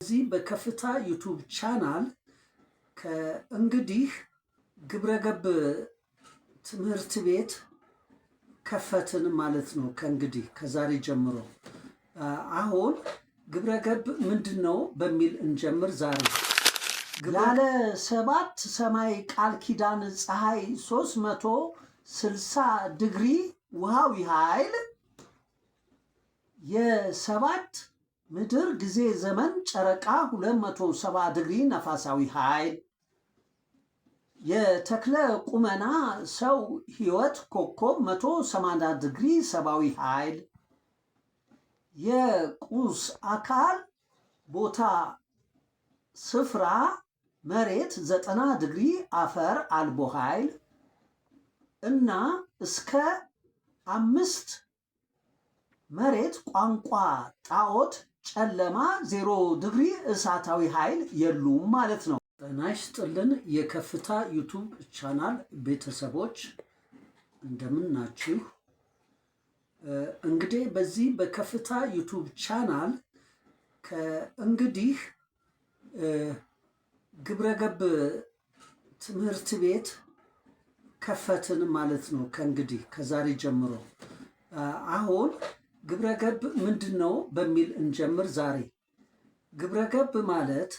በዚህ በከፍታ ዩቱብ ቻናል ከእንግዲህ ግብረገብ ትምህርት ቤት ከፈትን ማለት ነው። ከእንግዲህ ከዛሬ ጀምሮ አሁን ግብረገብ ምንድነው በሚል እንጀምር። ዛሬ ያለ 7 ሰማይ ቃል ኪዳን ፀሐይ 360 ዲግሪ ውሃዊ ኃይል የሰባት ምድር ጊዜ ዘመን ጨረቃ 270 ዲግሪ ነፋሳዊ ኃይል የተክለ ቁመና ሰው ህይወት ኮከብ 180 ዲግሪ ሰባዊ ኃይል የቁስ አካል ቦታ ስፍራ መሬት 90 ዲግሪ አፈር አልቦ ኃይል እና እስከ 5 መሬት ቋንቋ ጣዖት ጨለማ 0 ዲግሪ እሳታዊ ኃይል የሉም ማለት ነው። ጤና ይስጥልን የከፍታ ዩቱብ ቻናል ቤተሰቦች እንደምን ናችሁ? እንግዲህ በዚህ በከፍታ ዩቱብ ቻናል ከእንግዲህ ግብረገብ ትምህርት ቤት ከፈትን ማለት ነው። ከእንግዲህ ከዛሬ ጀምሮ አሁን ግብረገብ ምንድነው በሚል እንጀምር። ዛሬ ግብረገብ ማለት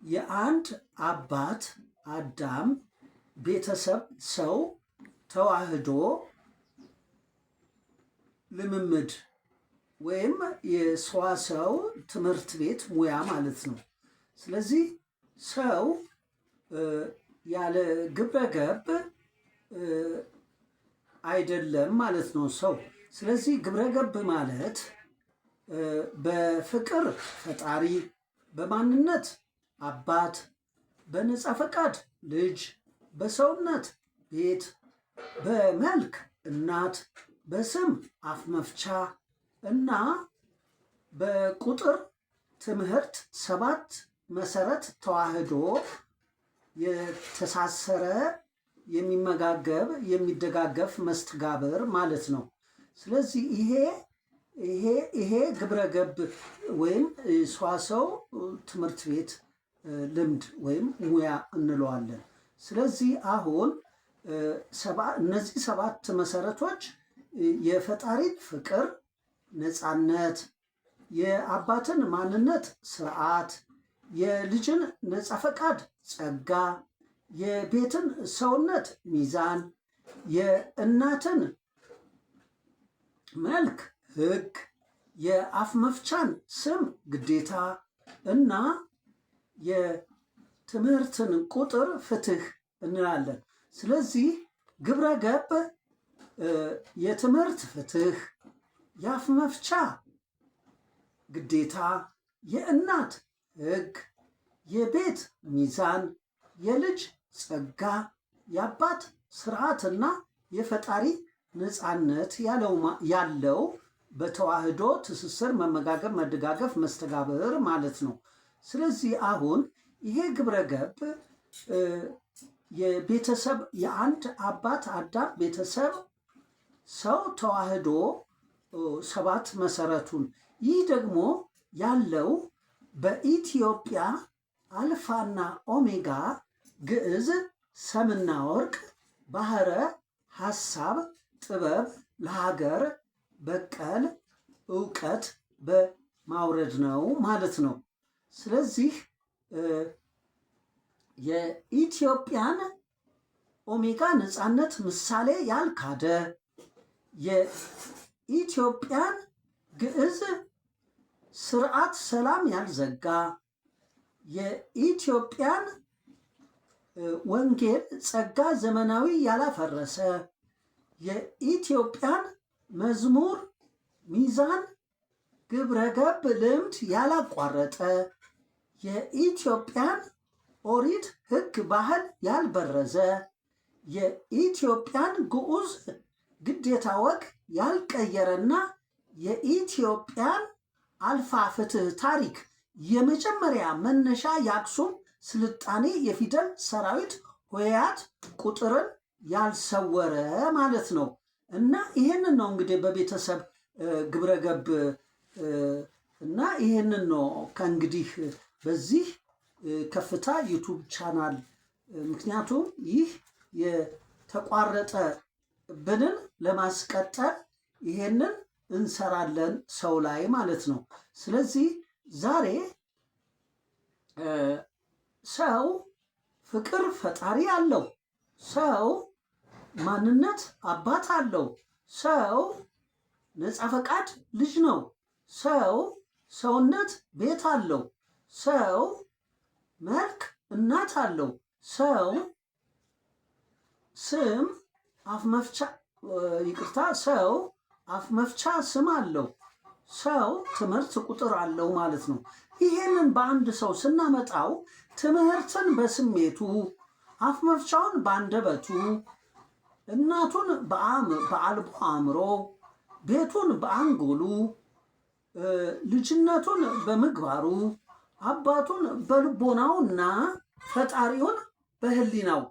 የአንድ አባት አዳም ቤተሰብ ሰው ተዋህዶ ልምምድ ወይም የሰዋሰው ትምህርት ቤት ሙያ ማለት ነው። ስለዚህ ሰው ያለ ግብረገብ አይደለም ማለት ነው ሰው። ስለዚህ ግብረገብ ማለት በፍቅር ፈጣሪ፣ በማንነት አባት፣ በነፃ ፈቃድ ልጅ፣ በሰውነት ቤት፣ በመልክ እናት፣ በስም አፍ መፍቻ እና በቁጥር ትምህርት 7 መሰረት ተዋህዶ የተሳሰረ የሚመጋገብ የሚደጋገፍ መስተጋብር ማለት ነው። ስለዚህ ይሄ ግብረገብ ወይም ሰዋሰው ትምህርት ቤት ልምድ ወይም ሙያ እንለዋለን። ስለዚህ አሁን እነዚህ 7 መሰረቶች የፈጣሪን ፍቅር፣ ነፃነት፣ የአባትን ማንነት ስርዓት፣ የልጅን ነፃ ፈቃድ ጸጋ፣ የቤትን ሰውነት ሚዛን፣ የእናትን መልክ ህግ፣ የአፍ መፍቻን ስም ግዴታ እና የትምህርትን ቁጥር ፍትህ እንላለን። ስለዚህ ግብረገብ የትምህርት ፍትህ፣ የአፍ መፍቻ ግዴታ፣ የእናት ህግ፣ የቤት ሚዛን፣ የልጅ ጸጋ፣ የአባት ስርዓትና የፈጣሪ ነፃነት ያለው በተዋህዶ ትስስር መመጋገብ፣ መደጋገፍ፣ መስተጋብር ማለት ነው። ስለዚህ አሁን ይሄ ግብረገብ የቤተሰብ የአንድ አባት አዳም ቤተሰብ ሰው ተዋህዶ 7 መሰረቱን ይህ ደግሞ ያለው በኢትዮጵያ አልፋና ኦሜጋ ግዕዝ ሰምና ወርቅ ባህረ ሐሳብ ጥበብ ለሀገር በቀል እውቀት በማውረድ ነው ማለት ነው። ስለዚህ የኢትዮጵያን ኦሜጋ ነፃነት ምሳሌ ያልካደ፣ የኢትዮጵያን ግዕዝ ስርዓት ሰላም ያልዘጋ፣ የኢትዮጵያን ወንጌል ጸጋ ዘመናዊ ያላፈረሰ፣ የኢትዮጵያን መዝሙር ሚዛን ግብረገብ ልምድ ያላቋረጠ፣ የኢትዮጵያን ኦሪት ሕግ ባህል ያልበረዘ፣ የኢትዮጵያን ግዑዝ ግዴታ ወግ ያልቀየረና የኢትዮጵያን አልፋ ፍትህ ታሪክ የመጀመሪያ መነሻ የአክሱም ስልጣኔ የፊደል ሰራዊት ሆሄያት ቁጥርን ያልሰወረ ማለት ነው። እና ይህንን ነው እንግዲህ በቤተሰብ ግብረገብ እና ይህንን ነው ከእንግዲህ በዚህ ከፍታ ዩቱብ ቻናል። ምክንያቱም ይህ የተቋረጠብንን ለማስቀጠል ይሄንን እንሰራለን ሰው ላይ ማለት ነው። ስለዚህ ዛሬ ሰው ፍቅር ፈጣሪ አለው። ሰው ማንነት አባት አለው። ሰው ነፃ ፈቃድ ልጅ ነው። ሰው ሰውነት ቤት አለው። ሰው መልክ እናት አለው። ሰው ስም አፍ መፍቻ ሰው አፍ መፍቻ ስም አለው። ሰው ትምህርት ቁጥር አለው ማለት ነው። ይሄንን በአንድ ሰው ስናመጣው ትምህርትን በስሜቱ፣ አፍ መፍቻውን በአንደበቱ፣ እናቱን በአልቦ አእምሮ፣ ቤቱን በአንጎሉ፣ ልጅነቱን በምግባሩ፣ አባቱን በልቦናውና ፈጣሪውን በህሊናው፣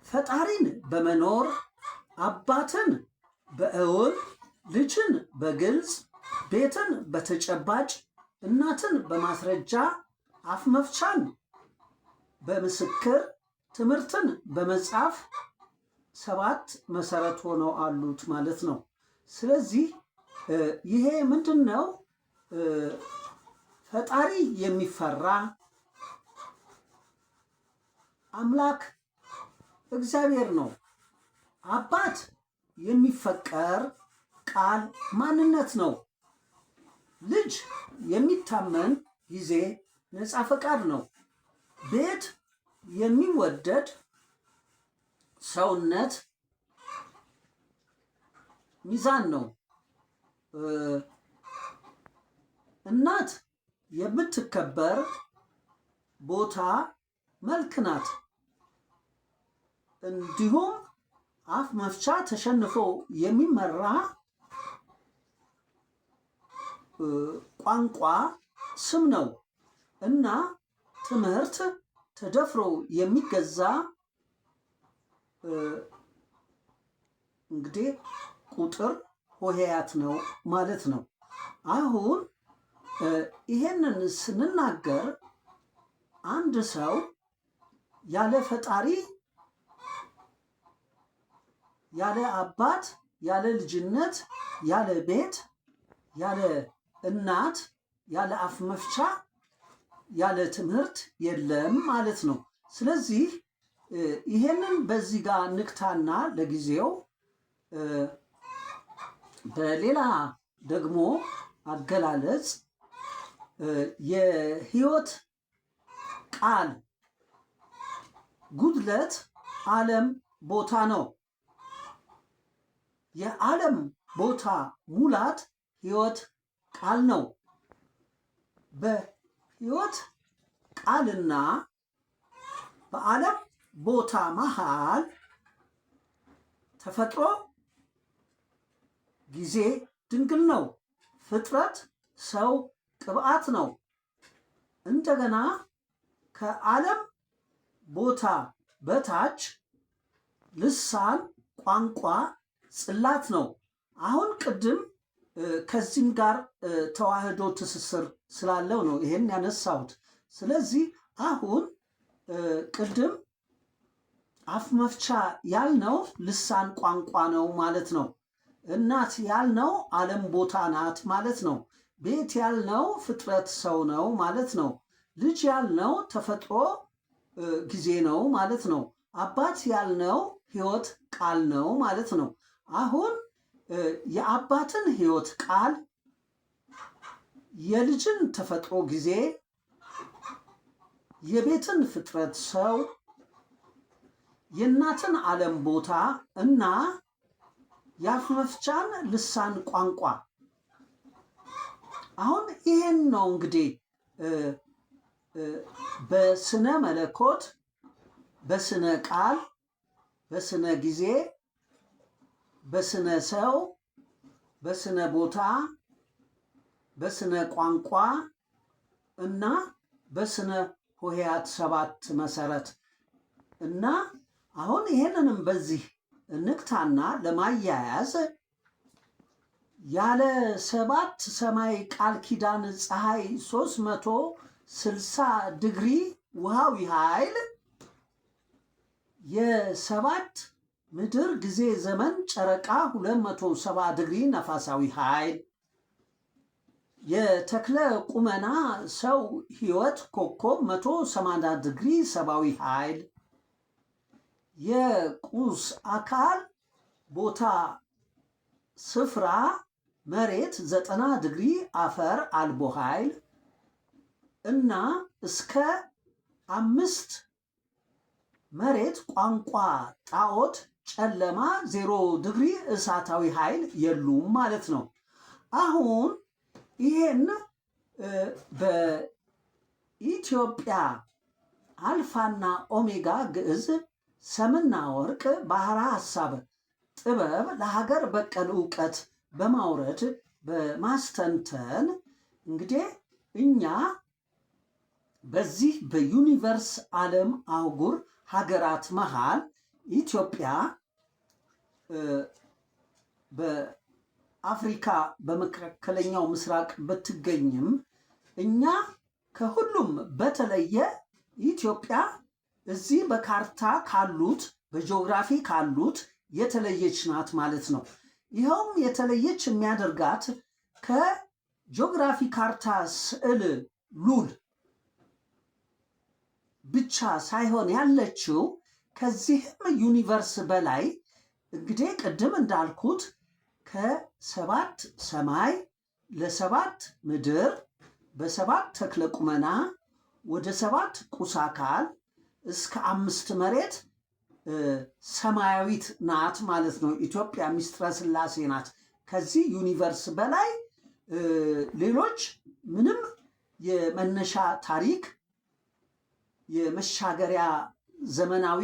ፈጣሪን በመኖር አባትን በእውን፣ ልጅን በግልጽ፣ ቤትን በተጨባጭ፣ እናትን በማስረጃ፣ አፍ መፍቻን በምስክር፣ ትምህርትን በመጻፍ 7 መሰረት ሆነው አሉት ማለት ነው። ስለዚህ ይሄ ምንድን ነው? ፈጣሪ የሚፈራ አምላክ እግዚአብሔር ነው። አባት የሚፈቀር ቃል ማንነት ነው። ልጅ የሚታመን ጊዜ ነፃ ፈቃድ ነው። ቤት የሚወደድ ሰውነት ሚዛን ነው። እናት የምትከበር ቦታ መልክ ናት። እንዲሁም አፍ መፍቻ ተሸንፎ የሚመራ ቋንቋ ስም ነው እና ትምህርት ተደፍሮ የሚገዛ እንግዲህ ቁጥር ሆሄያት ነው ማለት ነው። አሁን ይሄንን ስንናገር አንድ ሰው ያለ ፈጣሪ፣ ያለ አባት፣ ያለ ልጅነት፣ ያለ ቤት፣ ያለ እናት፣ ያለ አፍ መፍቻ፣ ያለ ትምህርት የለም ማለት ነው። ስለዚህ ይሄንን በዚህ ጋር ንክታና ለጊዜው በሌላ ደግሞ አገላለጽ የህይወት ቃል ጉድለት ዓለም ቦታ ነው። የዓለም ቦታ ሙላት ህይወት ቃል ነው። በህይወት ቃልና በዓለም ቦታ መሃል ተፈጥሮ ጊዜ ድንግል ነው። ፍጥረት ሰው ቅብአት ነው። እንደገና ከዓለም ቦታ በታች ልሳን ቋንቋ ጽላት ነው። አሁን ቅድም ከዚህም ጋር ተዋህዶ ትስስር ስላለው ነው ይሄን ያነሳሁት። ስለዚህ አሁን ቅድም አፍ መፍቻ ያልነው ልሳን ቋንቋ ነው ማለት ነው። እናት ያልነው ዓለም ቦታ ናት ማለት ነው። ቤት ያልነው ፍጥረት ሰው ነው ማለት ነው። ልጅ ያልነው ተፈጥሮ ጊዜ ነው ማለት ነው። አባት ያልነው ህይወት ቃል ነው ማለት ነው። አሁን የአባትን ህይወት ቃል፣ የልጅን ተፈጥሮ ጊዜ፣ የቤትን ፍጥረት ሰው፣ የእናትን ዓለም ቦታ እና የአፍ መፍቻን ልሳን ቋንቋ። አሁን ይሄን ነው እንግዲህ በስነ መለኮት፣ በስነ ቃል፣ በስነ ጊዜ፣ በስነ ሰው፣ በስነ ቦታ፣ በስነ ቋንቋ እና በስነ ሆሄያት 7 መሰረት እና አሁን ይሄንንም በዚህ ንክታና ለማያያዝ ያለ 7 ሰማይ ቃል ኪዳን ፀሐይ 60 ዲግሪ ውሃዊ ኃይል፣ የ7 ምድር ጊዜ ዘመን ጨረቃ 270 ዲግሪ ነፋሳዊ ኃይል፣ የተክለ ቁመና ሰው ሕይወት ኮከብ 180 ዲግሪ ሰብአዊ ኃይል፣ የቁስ አካል ቦታ ስፍራ መሬት 90 ዲግሪ አፈር አልቦ ኃይል እና እስከ 5 መሬት ቋንቋ ጣዖት ጨለማ 0 ዲግሪ እሳታዊ ኃይል የሉም ማለት ነው። አሁን ይሄን በኢትዮጵያ አልፋና ኦሜጋ ግዕዝ ሰምና ወርቅ ባህረ ሐሳብ ጥበብ ለሀገር በቀል እውቀት በማውረድ በማስተንተን እንግዲህ እኛ በዚህ በዩኒቨርስ ዓለም አህጉር ሀገራት መሃል ኢትዮጵያ በአፍሪካ በመካከለኛው ምስራቅ ብትገኝም እኛ ከሁሉም በተለየ ኢትዮጵያ እዚህ በካርታ ካሉት በጂኦግራፊ ካሉት የተለየች ናት ማለት ነው። ይኸውም የተለየች የሚያደርጋት ከጂኦግራፊ ካርታ ስዕል ሉል ብቻ ሳይሆን ያለችው ከዚህም ዩኒቨርስ በላይ እንግዲህ ቅድም እንዳልኩት ከ7 ሰማይ ለ7 ምድር በ7 ተክለ ቁመና ወደ 7 ቁስ አካል እስከ 5 መሬት ሰማያዊት ናት ማለት ነው። ኢትዮጵያ ምስጢረ ሥላሴ ናት። ከዚህ ዩኒቨርስ በላይ ሌሎች ምንም የመነሻ ታሪክ የመሻገሪያ ዘመናዊ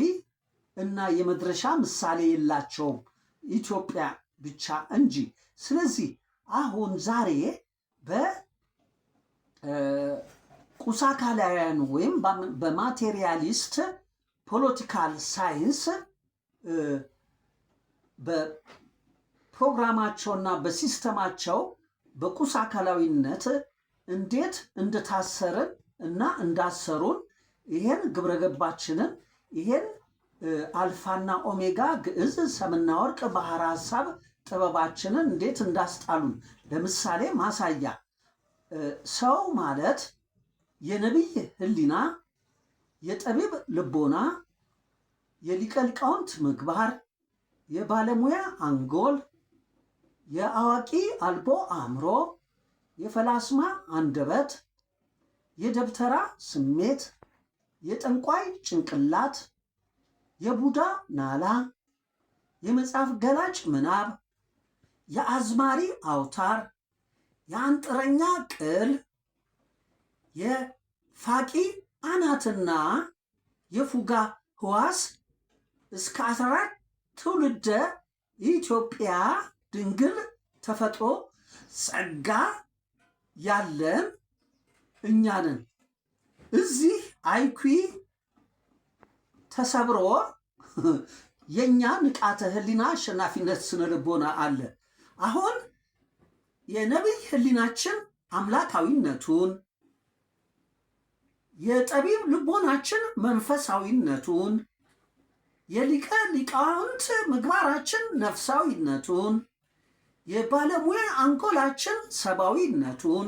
እና የመድረሻ ምሳሌ የላቸውም ኢትዮጵያ ብቻ እንጂ። ስለዚህ አሁን ዛሬ በቁሳካላውያን ወይም በማቴሪያሊስት ፖለቲካል ሳይንስ በፕሮግራማቸውና በሲስተማቸው በቁስ አካላዊነት እንዴት እንደታሰርን እና እንዳሰሩን ይሄን ግብረገባችንን ይሄን አልፋና ኦሜጋ ግዕዝ ሰምና ወርቅ ባህረ ሐሳብ ጥበባችንን እንዴት እንዳስጣሉን ለምሳሌ ማሳያ ሰው ማለት የነቢይ ሕሊና፣ የጠቢብ ልቦና፣ የሊቀ ሊቃውንት ምግባር፣ የባለሙያ አንጎል፣ የአዋቂ አልቦ አእምሮ፣ የፈላስማ አንደበት፣ የደብተራ ስሜት፣ የጠንቋይ ጭንቅላት፣ የቡዳ ናላ፣ የመጽሐፍ ገላጭ ምናብ፣ የአዝማሪ አውታር፣ የአንጥረኛ ቅል፣ የፋቂ አናትና የፉጋ ህዋስ እስከ 14 ትውልደ የኢትዮጵያ ድንግል ተፈጥሮ ጸጋ ያለን እኛ ነን። እዚህ አይኩ ተሰብሮ የኛ ንቃተ ህሊና አሸናፊነት ስነ ልቦና አለ። አሁን የነቢይ ህሊናችን አምላካዊነቱን፣ የጠቢብ ልቦናችን መንፈሳዊነቱን፣ የሊቀ ሊቃውንት ምግባራችን ነፍሳዊነቱን፣ የባለሙያ አንጎላችን ሰብአዊነቱን፣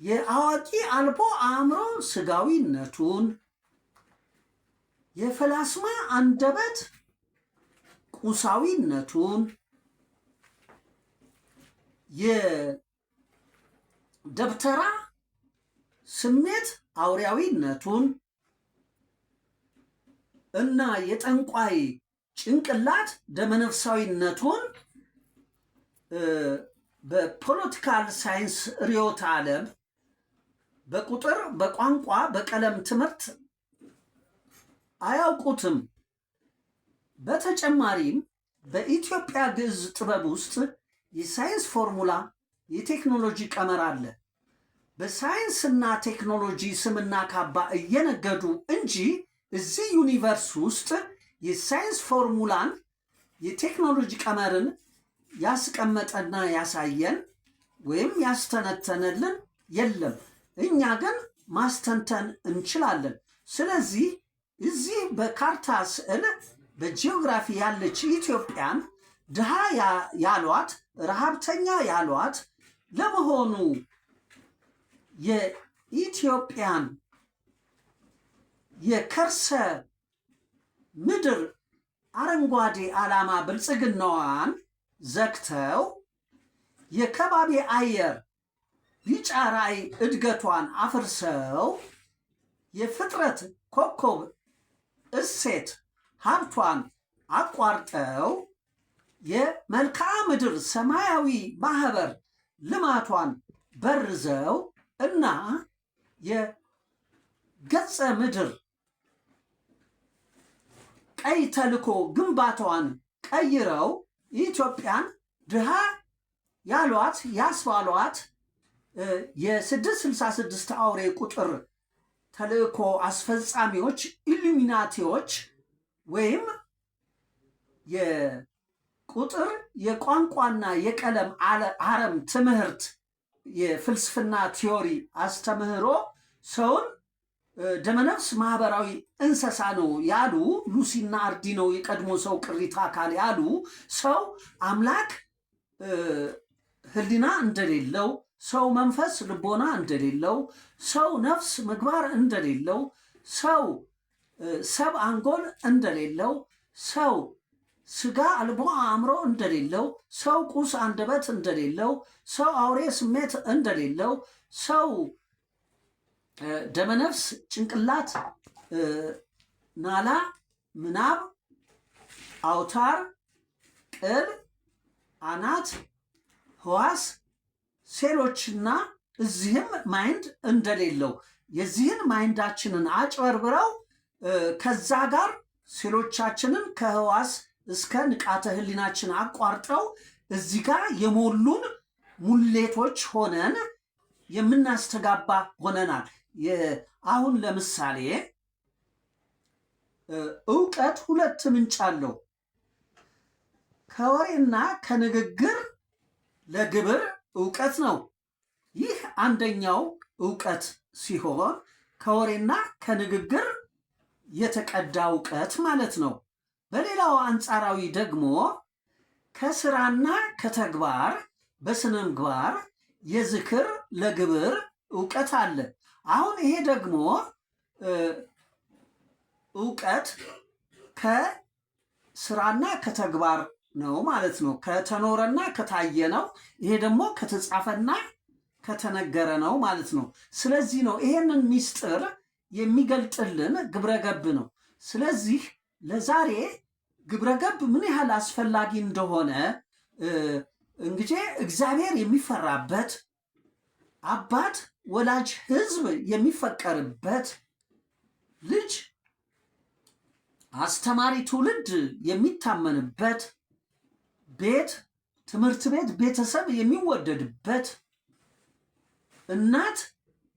የአዋቂ አልቦ አእምሮ ስጋዊነቱን፣ የፈላስማ አንደበት ቁሳዊነቱን፣ የደብተራ ስሜት አውሪያዊነቱን እና የጠንቋይ ጭንቅላት ደመነፍሳዊነቱን በፖለቲካል ሳይንስ ርዕዮተ ዓለም በቁጥር በቋንቋ በቀለም ትምህርት አያውቁትም። በተጨማሪም በኢትዮጵያ ግዕዝ ጥበብ ውስጥ የሳይንስ ፎርሙላ፣ የቴክኖሎጂ ቀመር አለ። በሳይንስና ቴክኖሎጂ ስምና ካባ እየነገዱ እንጂ እዚህ ዩኒቨርስ ውስጥ የሳይንስ ፎርሙላን የቴክኖሎጂ ቀመርን ያስቀመጠና ያሳየን ወይም ያስተነተነልን የለም። እኛ ግን ማስተንተን እንችላለን። ስለዚህ እዚህ በካርታ ስዕል በጂኦግራፊ ያለች ኢትዮጵያን ድሃ ያሏት፣ ረሃብተኛ ያሏት ለመሆኑ የኢትዮጵያን የከርሰ ምድር አረንጓዴ ዓላማ ብልጽግናዋን ዘግተው የከባቢ አየር ቢጫ ራዕይ እድገቷን አፍርሰው የፍጥረት ኮከብ እሴት ሀብቷን አቋርጠው የመልክዓ ምድር ሰማያዊ ማህበር ልማቷን በርዘው እና የገጸ ምድር ቀይ ተልኮ ግንባታዋን ቀይረው ኢትዮጵያን ድሃ ያሏት ያስባሏት የ666 አውሬ ቁጥር ተልእኮ አስፈጻሚዎች ኢሉሚናቲዎች ወይም የቁጥር የቋንቋና የቀለም አረም ትምህርት የፍልስፍና ቲዮሪ አስተምህሮ ሰውን ደመነፍስ ማህበራዊ እንስሳ ነው ያሉ ሉሲና አርዲኖ የቀድሞ ሰው ቅሪተ አካል ያሉ ሰው አምላክ ህሊና እንደሌለው፣ ሰው መንፈስ ልቦና እንደሌለው፣ ሰው ነፍስ ምግባር እንደሌለው፣ ሰው ሰብ አንጎል እንደሌለው፣ ሰው ስጋ አልቦ አእምሮ እንደሌለው፣ ሰው ቁስ አንደበት እንደሌለው፣ ሰው አውሬ ስሜት እንደሌለው፣ ሰው ደመነፍስ ጭንቅላት ናላ ምናብ አውታር ቅል አናት ህዋስ ሴሎችና እዚህም ማይንድ እንደሌለው የዚህን ማይንዳችንን አጭበርብረው ከዛ ጋር ሴሎቻችንን ከህዋስ እስከ ንቃተ ህሊናችን አቋርጠው እዚህ ጋር የሞሉን ሙሌቶች ሆነን የምናስተጋባ ሆነናል። አሁን ለምሳሌ እውቀት ሁለት ምንጭ አለው። ከወሬና ከንግግር ለግብር እውቀት ነው። ይህ አንደኛው እውቀት ሲሆን ከወሬና ከንግግር የተቀዳ እውቀት ማለት ነው። በሌላው አንጻራዊ ደግሞ ከስራና ከተግባር በስነ ምግባር የዝክር ለግብር እውቀት አለ። አሁን ይሄ ደግሞ እውቀት ከስራና ከተግባር ነው ማለት ነው። ከተኖረና ከታየ ነው። ይሄ ደግሞ ከተጻፈና ከተነገረ ነው ማለት ነው። ስለዚህ ነው ይሄንን ሚስጥር የሚገልጥልን ግብረገብ ነው። ስለዚህ ለዛሬ ግብረገብ ምን ያህል አስፈላጊ እንደሆነ እንግዲህ እግዚአብሔር የሚፈራበት አባት ወላጅ ሕዝብ የሚፈቀርበት ልጅ አስተማሪ ትውልድ የሚታመንበት ቤት ትምህርት ቤት ቤተሰብ የሚወደድበት እናት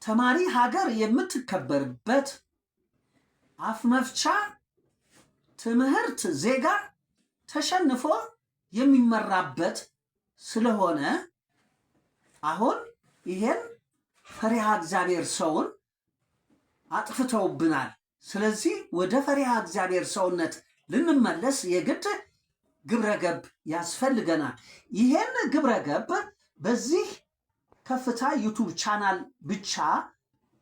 ተማሪ ሀገር የምትከበርበት አፍ መፍቻ ትምህርት ዜጋ ተሸንፎ የሚመራበት ስለሆነ አሁን ይሄን ፈሪሃ እግዚአብሔር ሰውን አጥፍተውብናል። ስለዚህ ወደ ፈሪሃ እግዚአብሔር ሰውነት ልንመለስ የግድ ግብረገብ ያስፈልገናል። ይሄን ግብረገብ በዚህ ከፍታ ዩቱብ ቻናል ብቻ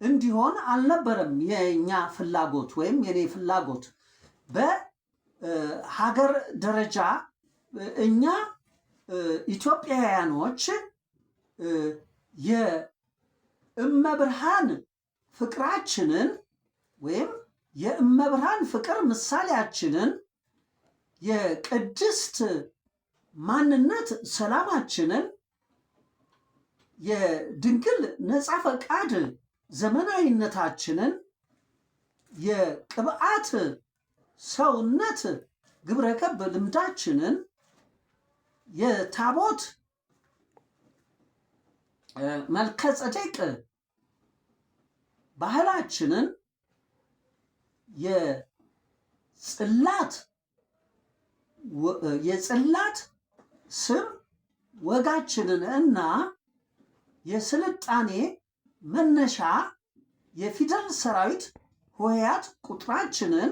እንዲሆን አልነበረም የኛ ፍላጎት ወይም የኔ ፍላጎት። በሀገር ደረጃ እኛ ኢትዮጵያውያኖች የእመብርሃን ፍቅራችንን ወይም የእመብርሃን ፍቅር ምሳሌያችንን የቅድስት ማንነት ሰላማችንን የድንግል ነፃ ፈቃድ ዘመናዊነታችንን የቅብዓት ሰውነት ግብረገብ ልምዳችንን የታቦት መልከ ጸዴቅ ባህላችንን የጽላት ስም ወጋችንን እና የስልጣኔ መነሻ የፊደል ሰራዊት ሆሄያት ቁጥራችንን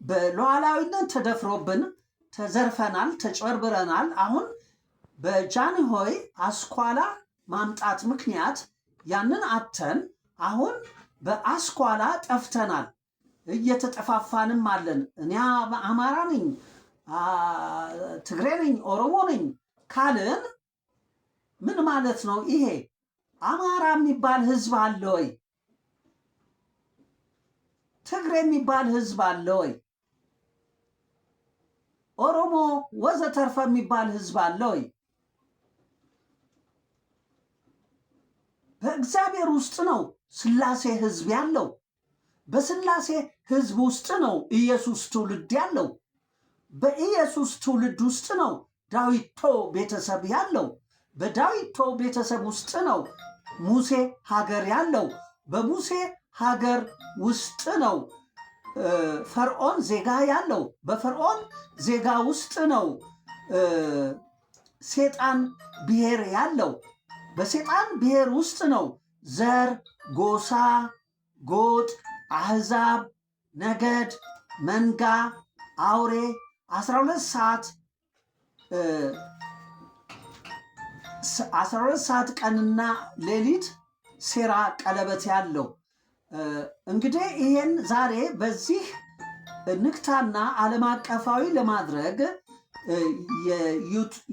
በሉዓላዊነት ተደፍሮብን ተዘርፈናል፣ ተጭበርብረናል። አሁን በጃንሆይ አስኳላ ማምጣት ምክንያት ያንን አተን አሁን በአስኳላ ጠፍተናል፣ እየተጠፋፋንም አለን። እኔ አማራ ነኝ፣ ትግሬ ነኝ፣ ኦሮሞ ነኝ ካልን ምን ማለት ነው? ይሄ አማራ የሚባል ህዝብ አለ ወይ? ትግሬ የሚባል ህዝብ አለ ወይ? ኦሮሞ ወዘተርፈ የሚባል ህዝብ አለ ወይ? በእግዚአብሔር ውስጥ ነው ስላሴ ህዝብ ያለው። በስላሴ ህዝብ ውስጥ ነው ኢየሱስ ትውልድ ያለው። በኢየሱስ ትውልድ ውስጥ ነው ዳዊቶ ቤተሰብ ያለው። በዳዊቶ ቤተሰብ ውስጥ ነው ሙሴ ሀገር ያለው። በሙሴ ሀገር ውስጥ ነው ፈርዖን ዜጋ ያለው። በፈርዖን ዜጋ ውስጥ ነው ሴጣን ብሔር ያለው። በሴጣን ብሔር ውስጥ ነው ዘር፣ ጎሳ፣ ጎጥ፣ አህዛብ፣ ነገድ፣ መንጋ፣ አውሬ 12 ሰዓት ቀንና ሌሊት ሴራ ቀለበት ያለው። እንግዲህ ይሄን ዛሬ በዚህ ንክታና ዓለም አቀፋዊ ለማድረግ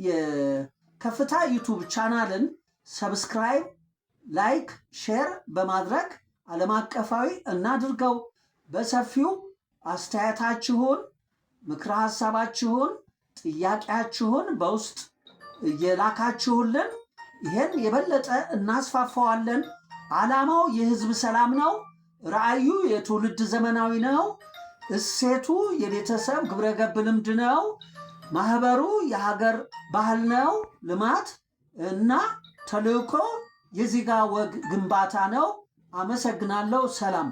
የከፍታ ዩቱብ ቻናልን ሰብስክራይብ፣ ላይክ፣ ሼር በማድረግ ዓለም አቀፋዊ እናድርገው። በሰፊው አስተያየታችሁን፣ ምክረ ሀሳባችሁን፣ ጥያቄያችሁን በውስጥ እየላካችሁልን ይህን የበለጠ እናስፋፋዋለን። ዓላማው የህዝብ ሰላም ነው። ራእዩ የትውልድ ዘመናዊ ነው። እሴቱ የቤተሰብ ግብረገብ ልምድ ነው። ማህበሩ የሀገር ባህል ነው። ልማት እና ተልእኮ የዜጋ ወግ ግንባታ ነው። አመሰግናለሁ። ሰላም